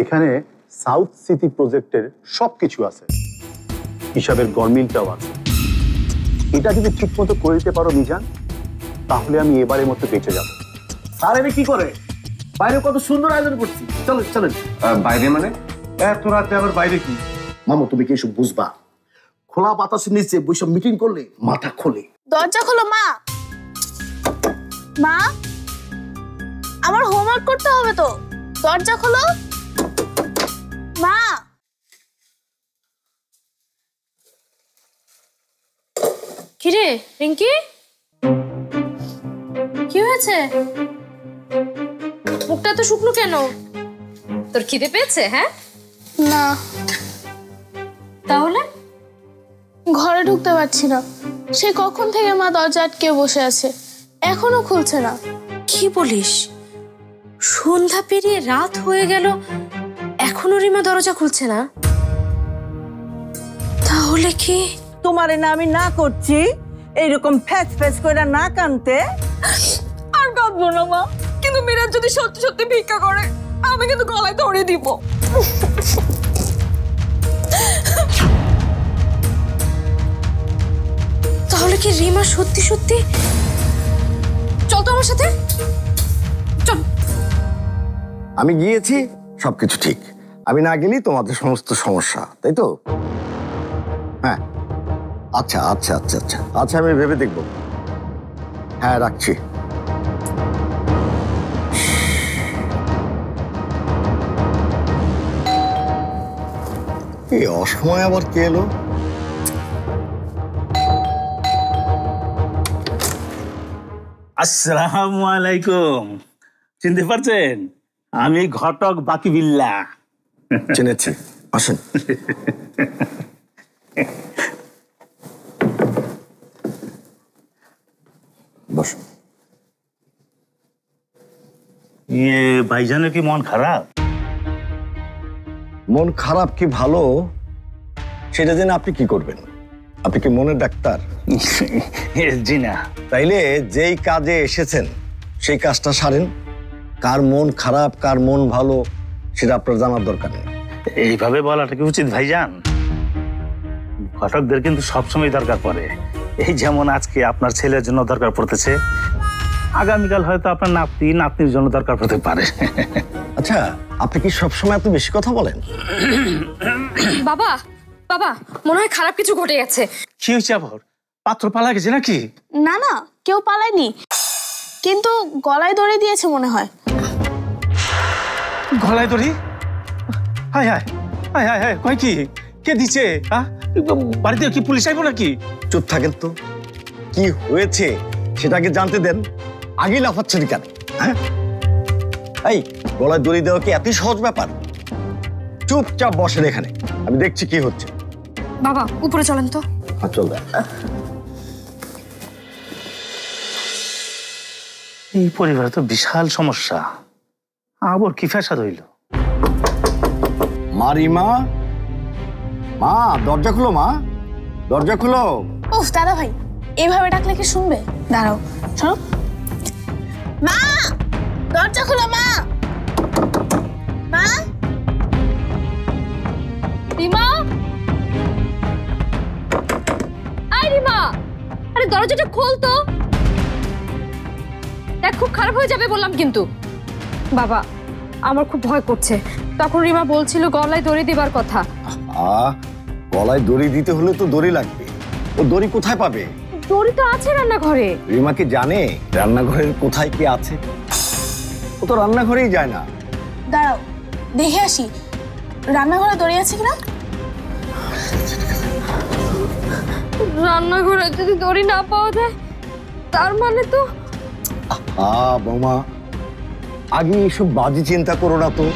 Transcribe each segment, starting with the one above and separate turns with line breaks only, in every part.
এখানে south city প্রজেক্টের সবকিছু আছে, হিসাবের গরমিলটাও আছে। এটা যদি ঠিক মতো করে দিতে পারো মিজান, তাহলে আমি এবারের মতো বেঁচে যাব।
স্যার এনে কি করে? বাইরে কত সুন্দর আয়োজন করছি, চলেন চলেন।
বাইরে মানে?
এত রাতে আবার বাইরে কি? মামু তুমি কি এসব বুঝবা? খোলা বাতাসের নিচে বৈশাখ মিটিং করলে মাথা খোলে।
দরজা খোলো মা। মা, আমার হোমওয়ার্ক করতে হবে তো, দরজা খোলো মা।
কিরে রিঙ্কি, কি হয়েছে? মুখটা তো শুকনো কেন? তোর খিদে পেয়েছে? হ্যাঁ
না,
তাহলে
ঘরে ঢুকতে পারছি না। সে কখন থেকে মা দরজা আটকে বসে আছে, এখনো খুলছে না।
কি বলিস? সন্ধ্যা পেরিয়ে রাত হয়ে গেল, এখনো রিমা দরজা খুলছে না? তাহলে কি?
তোমারে না আমি না করছি এইরকম ফ্যাচ ফ্যাচ করে না কানতে।
আর কাঁদবো না মা, কিন্তু মিরাজ যদি সত্যি সত্যি ভিক্ষা করে আমি কিন্তু গলায় দড়ি দিব। তাহলে কি রিমা সত্যি সত্যি? চল তো আমার সাথে, চল।
আমি গিয়েছি, সবকিছু ঠিক। আমি না গেলেই তোমাদের সমস্ত সমস্যা, তাই তো? হ্যাঁ, আচ্ছা আচ্ছা আচ্ছা আচ্ছা আচ্ছা, আমি ভেবে দেখব। হ্যাঁ, রাখছি। এই অসময় আবার কে এলো?
আসসালামু আলাইকুম। চিনতে পারছেন? আমি ঘটক বাকি বিল্লা।
চিনেছি, আসেন। বস।
ভাইজানের কি মন খারাপ?
মন খারাপ কি ভালো সেটা জেনে আপনি কি করবেন? আপনি কি মনের ডাক্তার?
জি না।
তাইলে যেই কাজে এসেছেন সেই কাজটা সারেন। কার মন খারাপ কার মন ভালো সেটা আপনার জানার দরকার নেই।
এইভাবে বলাটা কি উচিত ভাইজান? ঘটকদের কিন্তু সবসময় দরকার পড়ে। এই যেমন আজকে আপনার ছেলের জন্য দরকার পড়তেছে, আগামীকাল হয়তো আপনার নাতি নাতনির জন্য দরকার পড়তে পারে।
আচ্ছা, আপনি কি সবসময় এত বেশি কথা বলেন?
বাবা বাবা, মনে হয় খারাপ কিছু ঘটে গেছে।
কি হয়েছে আবার? পাত্র পালা গেছে নাকি?
না না, কেউ পালায়নি, কিন্তু গলায় দড়ি দিয়েছে মনে হয়।
গলায় দড়ি? হায় হায় হায় হায় হায়, কয় কি? কে দিছে? বাড়িতে কি পুলিশ আইবো নাকি?
চুপ থাকেন তো, কি হয়েছে সেটাকে জানতে দেন। আগেই লাফাচ্ছেন কেন? হ্যাঁ, এই গলায় দড়ি দেওয়া কি এত সহজ ব্যাপার? চুপচাপ বসেন এখানে, আমি দেখছি কি হচ্ছে।
বাবা উপরে চলেন তো।
চল।
এই পরিবারে তো বিশাল সমস্যা, আবার কি ফ্যাসাদ হইল?
মা, রিমা, মা দরজা খুলো, মা দরজা খুলো।
উফ দাদা ভাই, এইভাবে ডাকলে কি শুনবে? দাঁড়াও, শোনো। মা, দরজা খোলো মা। মা,
রিমা, আই রিমা, আরে দরজাটা খোল তো। দেখ খুব খারাপ হয়ে যাবে বললাম কিন্তু। বাবা, আমার খুব ভয় করছে। তখন রিমা বলছিল গলায় দড়ি দেবার কথা।
গলায় দড়ি দিতে হলে তো দড়ি লাগবে। ও দড়ি কোথায় পাবে?
দড়ি তো আছে রান্নাঘরে।
রিমা কি জানে রান্নাঘরের কোথায় কি আছে? ও তো রান্নাঘরেই যায় না।
দাঁড়াও দেখে আসি রান্নাঘরে দড়ি আছে কিনা।
রান্নাঘরে যদি দড়ি না পাওয়া যায়, তার মানে তো।
বৌমা, আগে এসব বাজে চিন্তা করো না তো।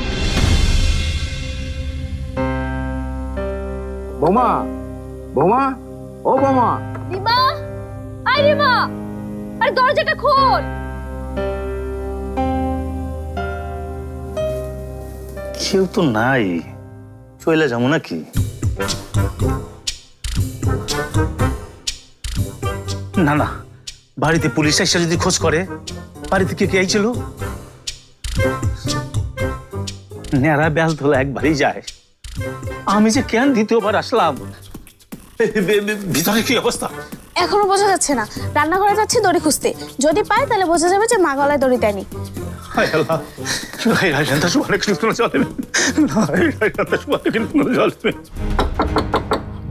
বৌমা, বৌমা, ও বৌমা।
রিমা, আই রিমা, আরে দরজাটা খোল।
কেউ তো নাই, চলে যাবো নাকি? না না, বাড়িতে পুলিশ এসে যদি খোঁজ করে, বাড়িতে কে কে আইছিল? নেড়া বেল তোলা একবারই যায়। আমি যে কেন দ্বিতীয়বার আসলাম? ভিতরে কি অবস্থা?
এখনো বোঝা যাচ্ছে না, রান্নাঘরে যাচ্ছি দড়ি খুঁজতে, যদি পাই তাহলে বোঝা যাবে যে মা গলায় দড়ি দেয়নি।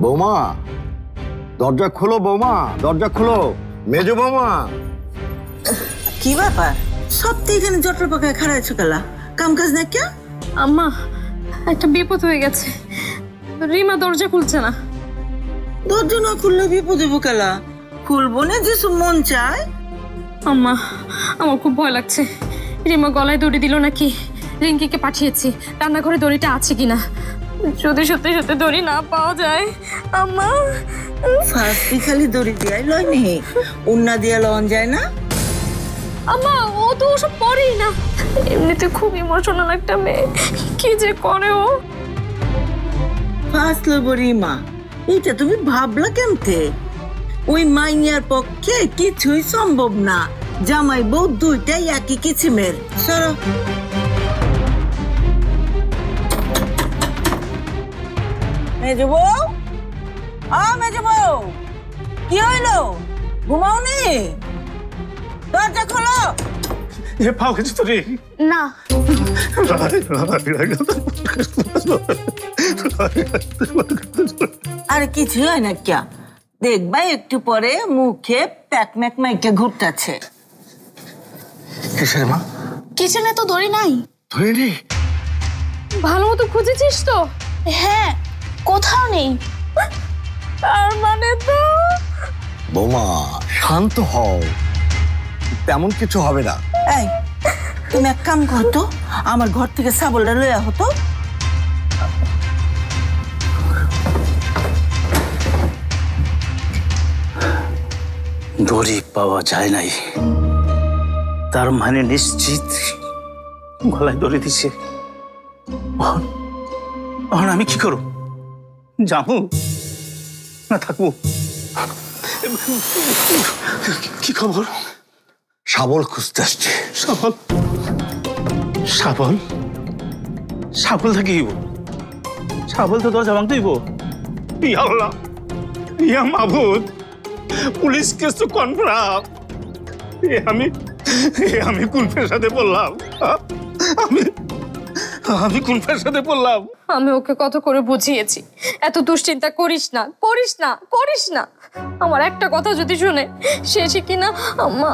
বৌমা দরজা খোলো, বৌমা দরজা খোলো, মেজো বৌমা।
কি ব্যাপার সব তো এখানে জটর পাকায় খাড়া আছো কেলা, কাম কাজ না কে?
আম্মা একটা বিপদ হয়ে গেছে, রিমা দরজা খুলছে না।
দরজা না খুললে বিপদ হইব কেলা, খুলবো না যে মন চায়।
আম্মা আমার খুব ভয় লাগছে, রিমা গলায় দড়ি দিল নাকি? রিঙ্কিকে পাঠিয়েছি, রান্নাঘরে দড়িটা আছে কিনা, যদি সত্যি সত্যি দড়ি না পাওয়া যায়। আম্মা
ফার্স্টে খালি দড়ি দিয়াই লয় নি, উন্না দিয়া লন যায় না?
আম্মা ও তো ওসব পরেই না, এমনিতে খুব ইমোশনাল একটা মেয়ে, কি যে করে ও।
ফার্স্ট লইব রিমা, এটা তুমি ভাবলা কেমতে? ওই মাইয়ার পক্ষে কিছুই সম্ভব না, জামাই বউ দুইটাই একই কিছিমের। সরো মেজো বউ, মেজো বউ, কি হইলো? ঘুমাওনি? দরজা খোলো।
পাও কিছু তো রে
না,
আর কিছুই হয় না ক্যা, দেখবা একটু পরে মুখে প্যাকম্যাক মাইকে ঘুরতেছে।
কিসের মা?
কিচেনে তো দড়ি নাই।
ধরে রে।
ভালো মতো খুঁজেছিস তো?
হ্যাঁ, কোথাও নেই।
তার মানে তো
বৌমা শান্ত হও, তেমন কিছু হবে না।
এই তুমি এক কাম করতো, আমার ঘর থেকে শাবলটা লইয়া হতো।
দড়ি পাওয়া যায় নাই, তার মানে নিশ্চিত গলায় দড়ি দিছে। আমি কি করব? যাবো না থাকবো? কি খবর?
শাবল খুঁজতে আসছে।
শাবল? শাবল? শাবল থাকিব? শাবল তো দরজা ভাঙতে হইব। ইয়া আল্লাহ, ইয়া মাবুদ, পুলিশ কেস তো কনফার্ম। আমি কোন পেশাতে পড়লাম? আমি কোন পেশাতে পড়লাম?
আমি ওকে কত করে বুঝিয়েছি, এত দুশ্চিন্তা করিস না, করিস না, করিস না। আমার একটা কথা যদি শুনে শেষে কিনা আম্মা।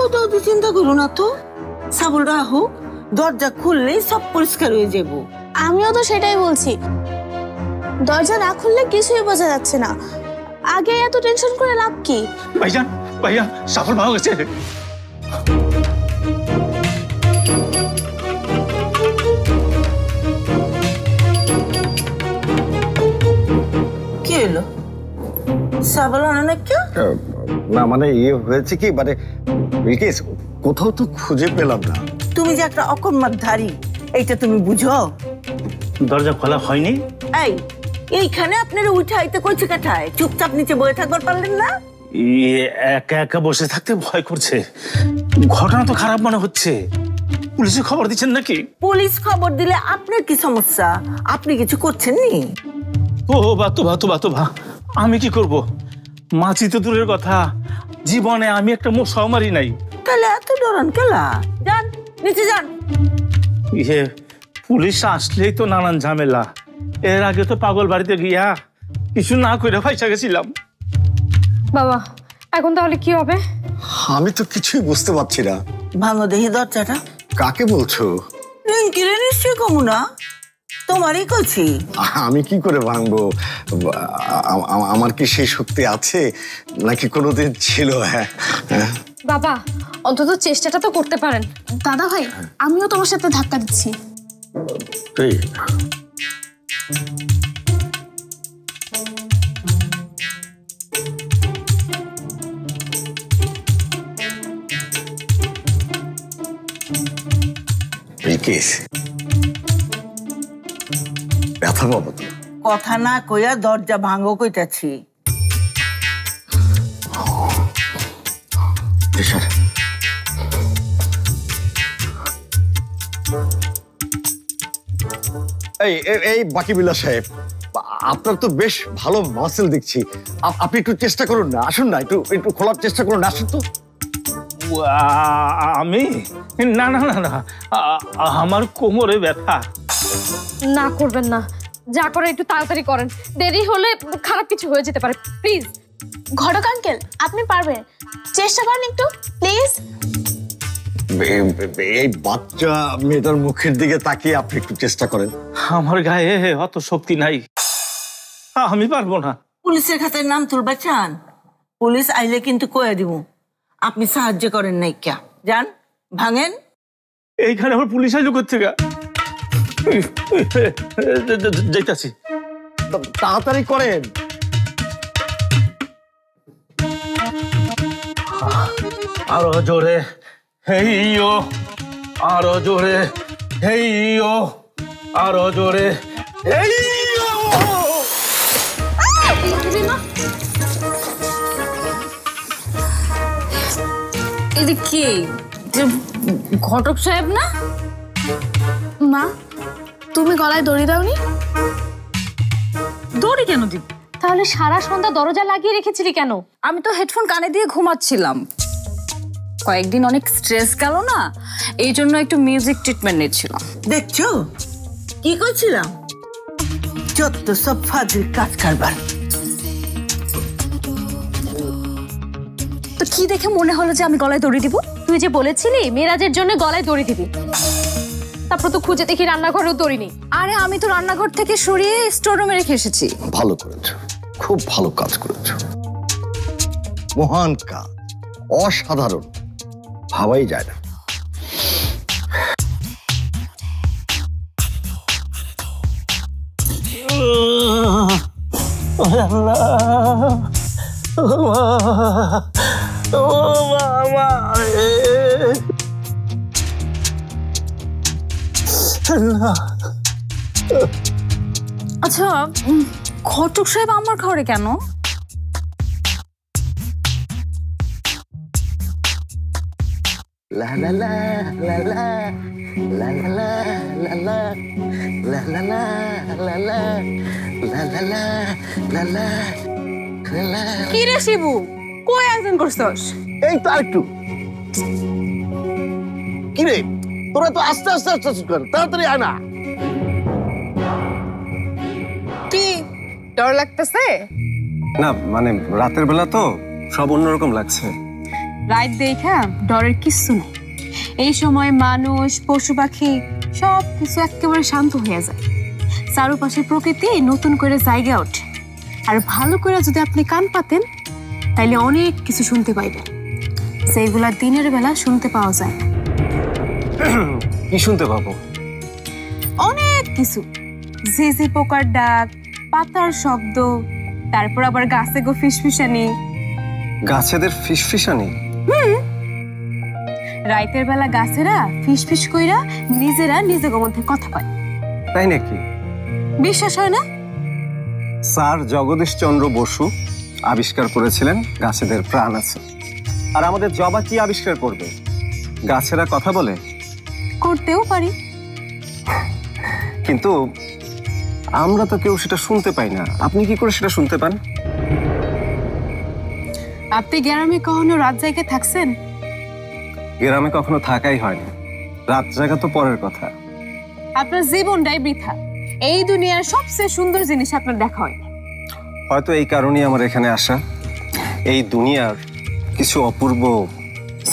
ওটাও তো চিন্তা করো না তো, শাবলটা হোক, দরজা খুললেই সব পরিষ্কার হয়ে যাবো।
আমিও তো সেটাই বলছি, দরজা না খুললে কিছুই বোঝা যাচ্ছে না, আগে এত টেনশন করে লাভ কি?
ভাইজান, ভাইজান, শাবল পাওয়া গেছে।
কি হলো? শাবল আনো না কেউ?
না মানে ইয়ে হয়েছে কি, মানে বিলকিস কোথাও তো খুঁজে পেলাম না।
তুমি যে একটা অকর্মার ধারী, এইটা তুমি বুঝো?
দরজা খোলা হয়নি।
এইখানে আপনারা উঠে আইতে কইছে কাঠায়, চুপচাপ নিচে বসে থাকবার পারলেন না?
একা একা বসে থাকতে ভয় করছে, ঘটনা তো খারাপ মনে হচ্ছে। পুলিশে খবর দিচ্ছেন নাকি?
পুলিশ খবর দিলে আপনার কি সমস্যা? আপনি কিছু করছেন নি?
তোবা, আমি কি করব? মাছি তো দূরের কথা, জীবনে আমি একটা মশাও মারি নাই।
তাহলে এত ডরান কেলা? যান নিচে যান।
পুলিশ আসলেই তো নানান ঝামেলা। এর আগে তো পাগল বাড়িতে গিয়া কিছু না করে পয়সা গেছিলাম।
বাবা এখন তাহলে কি হবে?
আমি তো কিছুই বুঝতে পারছি না।
ভাঙো দেখি দরজাটা।
কাকে বলছো?
রিঙ্কিরে নিশ্চয়ই কমু না, তোমারই কইছি।
আমি কি করে ভাঙবো? আমার কি সেই শক্তি আছে নাকি কোনোদিন ছিল? হ্যাঁ
বাবা অন্তত চেষ্টাটা তো করতে পারেন।
দাদা ভাই, আমিও তোমার সাথে ধাক্কা দিচ্ছি।
ব্যথা পাবো তো?
কথা না কইয়া দরজা ভাঙো কইতাছি।
এই বাকি বিল্লাহ সাহেব, আপনার তো বেশ ভালো মাসেল দেখছি। আপনি একটু চেষ্টা করুন না, আসুন না, একটু খোলার চেষ্টা করুন, আসুন তো।
আমি না না না না, আমার কোমরে ব্যথা।
না করবেন না, যা করে একটু তাড়াতাড়ি করেন, দেরি হলে খারাপ কিছু হয়ে যেতে পারে, প্লিজ।
ঘটক আঙ্কেল, আপনি পারবেন, চেষ্টা করেন একটু প্লিজ।
এই বাচ্চা মেয়েটার মুখের দিকে তাকিয়ে আপনি একটু চেষ্টা করেন।
আমার গায়ে অত শক্তি নাই, আমি পারবো না।
পুলিশের খাতায় নাম তুলবা চান? পুলিশ আইলে কিন্তু কয়ে দিব আপনি সাহায্য করেন নাই। ক্যা যান, ভাঙেন।
এইখানে আমার পুলিশ আইলো কোত্থেকে? যাইতাছি।
তাড়াতাড়ি করেন।
আরো জোরে হেইও, আরো জোরে হেইও, আরো জোরে হেইও।
এটা কি ঘটক সাহেব না?
মা, তুমি গলায় দড়ি দাওনি?
দড়ি কেন দিব? তাহলে সারা সন্ধ্যা দরজা লাগিয়ে রেখেছিলি কেন?
আমি তো হেডফোন কানে দিয়ে ঘুমাচ্ছিলাম, কয়েকদিন অনেক স্ট্রেস গেল না, এই জন্য একটু মিউজিক ট্রিটমেন্ট নিচ্ছিলাম।
দেখছো কি করছিলাম? যত সব ফাজিল কাজ কারবার।
তো কি দেখে মনে হলো যে আমি গলায় দড়ি দিব?
তুই যে বলেছিলি মেরাজের জন্য গলায় দড়ি দিবি, তারপর তো খুঁজে দেখি রান্নাঘরেও দড়ি নেই।
আরে আমি তো রান্নাঘর থেকে সরিয়ে স্টোর রুমে রেখে এসেছি।
ভালো করেছো, খুব ভালো কাজ করেছো, মহান কাজ, অসাধারণ, ভাবাই যায় না।
আচ্ছা, ঘটক সাহেব আমার ঘরে কেন?
লা লা লা লা লা লা লা লা লা লা লা লা লা লা লা লা লা লা লা।
কি রে শিবু, কই আয়োজন করছস?
এই তো আরেকটু। কি রে, তোরা তো আস্তে আস্তে আস্তে কর, তাড়াতাড়ি আয় না।
কি ডর লাগতেছে?
না মানে রাতের বেলা তো সব অন্যরকম লাগছে।
রাত দেখা ডরের কিচ্ছু নাই। এই সময় মানুষ, পশু পাখি সব কিছু একেবারে শান্ত হয়ে যায়, চারপাশের প্রকৃতি নতুন করে জায়গা ওঠে। আর ভালো করে যদি আপনি কান পাতেন তাইলে অনেক কিছু শুনতে পাইবেন, যেগুলা দিনের বেলা শুনতে পাওয়া যায় না।
কি শুনতে পাবো?
অনেক কিছু, ঝিঝি পোকার ডাক, পাতার শব্দ, তারপর আবার গাছে গো ফিসফিসানি।
গাছেদের ফিসফিসানি?
রাতের বেলা গাছেরা ফিসফিস কইরা নিজেরা নিজেদের মধ্যে কথা কয়।
তাই নাকি?
বিশ্বাস হয় না?
স্যার জগদীশ চন্দ্র বসু আবিষ্কার করেছিলেন গাছেদের প্রাণ আছে। আর আমাদের জবা কি আবিষ্কার করবে? গাছেরা কথা বলে?
করতেও পারি,
কিন্তু আমরা তো কেউ সেটা শুনতে পাই না। আপনি কি করে সেটা শুনতে পান?
আপনি গ্রামে কখনো রাত জায়গায় থাকছেন?
গ্রামে কখনো থাকাই হয়নি, রাত জায়গা তো পরের কথা।
আপনার জীবনটাই বৃথা, এই দুনিয়ার সবচেয়ে সুন্দর জিনিস আপনার দেখা হয়।
হয়তো এই কারণেই আমার এখানে আসা, এই দুনিয়ার কিছু অপূর্ব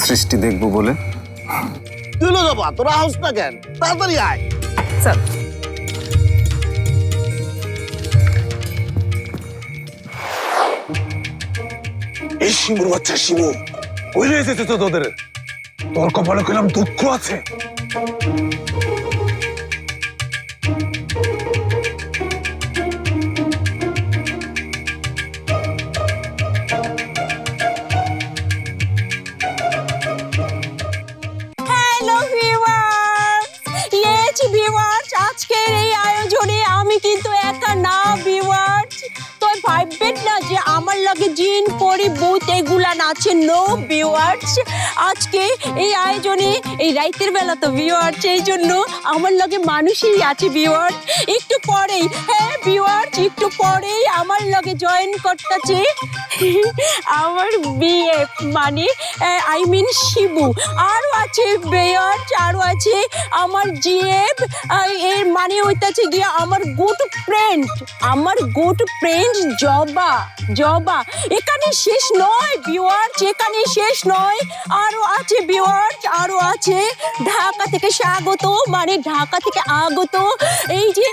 সৃষ্টি দেখব বলে।
তুই লো যাবা, তোরা হাউস না কেন, তাড়াতাড়ি আয়।
চল।
এই শিমুর বাচ্চা শিমু, কই রে যেতে তো তোদের? তোর কপালে কইলাম দুঃখ আছে।
হ্যালো ভিউয়ার্স, ইয়েস ভিউয়ার্স, আজকের এই আয়োজনে আমি কিন্তু একা না ভিউয়ার্স, তোর ভাই ভাববেন না যে আমার লগে জিন পরি ভূত এগুলা আছে। নো ভিউয়ার্স, আজকে এই আয়োজনে এই রাতের বেলা তো ভিউয়ার্স, এই জন্য আমার লগে মানুষই আছে ভিউয়ার্স। একটু পরেই, হ্যাঁ ভিউয়ার্স, একটু পরেই আমার লগে জয়েন করতেছে আমার বিএফ, মানে আই মিন শিবু। আরও আছে ভিউয়ার্স, আরও আছে আমার জিএফ, এর মানে হইতাছে গিয়া আমার গুড ফ্রেন্ড, আমার গুড ফ্রেন্ড জবা। জবা এখানে শেষ নয় ভিউয়ার্স, এখানে শেষ নয়, আরও আছে ভিউয়ার্স, আরও আছে ঢাকা থেকে স্বাগত, মানে ঢাকা থেকে আগত এই যে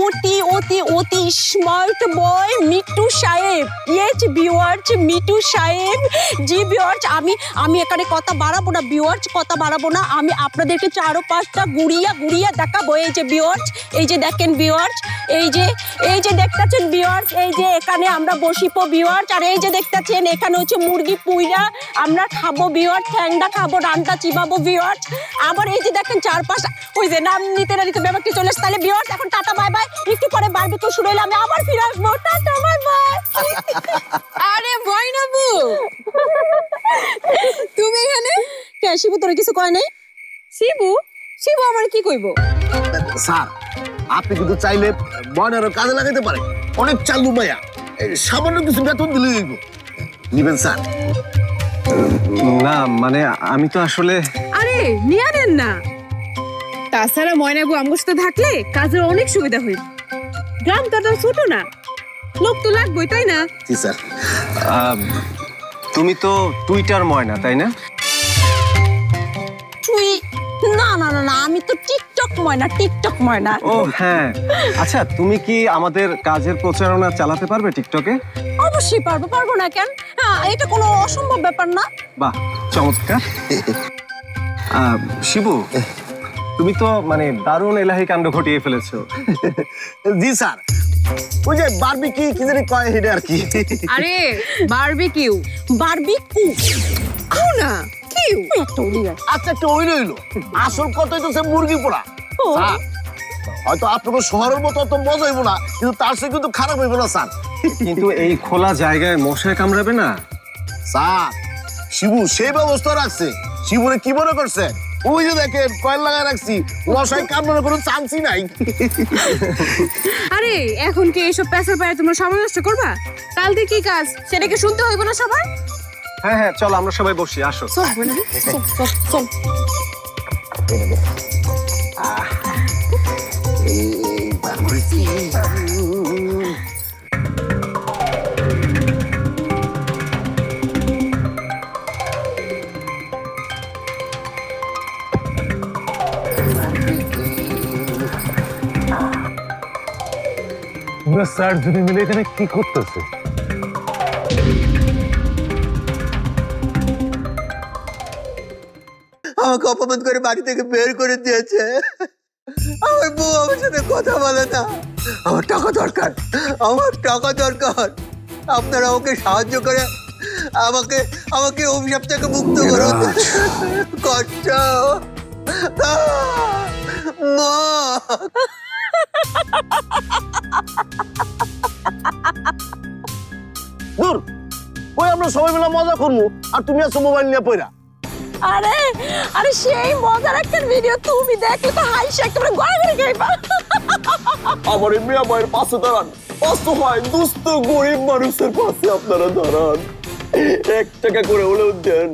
অতি অতি অতি স্মার্ট বয় মিটু সাহেব। ইয়েস ভিউয়ার্স, মিটু সাহেব। জি ভিউয়ার্স, আমি এখানে কথা বাড়াবো না ভিউয়ার্স, কথা বাড়াবো না। আমি আপনাদেরকে 4-5টা গুড়িয়া গুড়িয়া দেখাবো। এই যে ভিউয়ার্স, এই যে দেখেন ভিউয়ার্স, এই যে দেখতেছেন ভিউয়ার্স, এই যে এখানে আমরা বসিপো ভিউয়ার্স। আর এই যে দেখতেছেন এখানে হচ্ছে মুরগি পুইরা আমরা খাবো ভিউয়ার্স, ঠ্যাংটা খাবো, রানটা চিবাবো ভিউয়ার্স। আবার এই যে দেখেন 4-5টা, ওই যে নাম নিতে না নিতে ব্যাপারটি চলে আসছে। তাহলে ভিউয়ার্স এখন টাটা বাই বাই, একটু পরে বারবিকিউ শুরু হলে আমি আবার ফিরে আসবো। Tata bye bye.
আরে ভয়নাবু, তুমি এখানে কে? শিবু তোর কিছু কয় নাই? শিবু শিবু আমার কি কইব?
স্যার, আপনি কিন্তু চাইলে ময়নারও কাজে লাগাইতে পারেন। অনেক চালু মায়া, সামান্য কিছু বেতন দিলে নিবেন স্যার?
না মানে আমি তো আসলে
আরে নিয়ে নেন না। তাছাড়া ময়নাবু আমার সাথে থাকলে কাজের অনেক সুবিধা হইব। গ্রাম তো ছোট না, লোক তো লাগবেই, তাই না?
জি স্যার।
তুমি তো টুইটার ময়না, তাই না?
তুই না না না না, আমি তো টিকটক ময়না, টিকটক ময়না।
ও হ্যাঁ, আচ্ছা তুমি কি আমাদের কাজের প্রচারণা চালাতে পারবে টিকটকে?
অবশ্যই পারবো, পারবো না কেন? হ্যাঁ, এটা কোনো অসম্ভব ব্যাপার না।
বাহ, চমৎকার। শিবু, তুমি তো মানে দারুণ এলাহি কাণ্ড ঘটিয়ে ফেলেছো।
জি স্যার, ওই যে বারবিকিউ কি জানি কয় হেডে আর কি।
আরে বারবিকিউ,
বারবিকিউ
না কিউ।
আচ্ছা একটা ওই রইলো, আসল কথাই তো সে মুরগি পোড়া। স্যার, হয়তো আপনাদের শহরের মতো অত মজা হইব না, কিন্তু তার সে কিন্তু খারাপ হইব না স্যার।
কিন্তু এই খোলা জায়গায় মশায় কামড়াবে না?
স্যার, শিবু সেই ব্যবস্থা রাখছে। শিবুরে কি মনে করছে? ওই যে দেখেন কয়েল লাগায় রাখছি, মশায় কামড়ানোর কোনো চান্সই নাই।
আরে এখন কি এইসব পেশার পায়ে তোমরা সময় নষ্ট করবা? কালকে কি কাজ সেটাকে শুনতে হইব না সবার?
হ্যাঁ হ্যাঁ, চলো আমরা সবাই বসি, আসো।
চল বোনা, চল চল চল।
ওরা চারজনে মিলে এখানে কি করতেছে?
আমাকে অপমান করে বাড়ি থেকে বের করে দিয়েছে। আমার বউ আমার সাথে কথা বলে না। আমার টাকা দরকার, আমার টাকা দরকার। আপনারা আমাকে সাহায্য করে আমাকে আমাকে অভিশাপ থেকে মুক্ত করুন। কষ্ট মা। দূর, ওই আমরা সবাই মিলে মজা করবো আর তুমি আছো মোবাইল নিয়ে পড়া।
আরে আরে সেই মজার একটা ভিডিও তুমি দেখলে তো হাসি একেবারে গড়াগড়ি খাইবা।
আমার এই মেয়া ভাইয়ের পাশে দাঁড়ান, অসহায় দুস্থ গরিব মানুষের পাশে আপনারা দাঁড়ান। 1 টাকা করে হলেও দেন।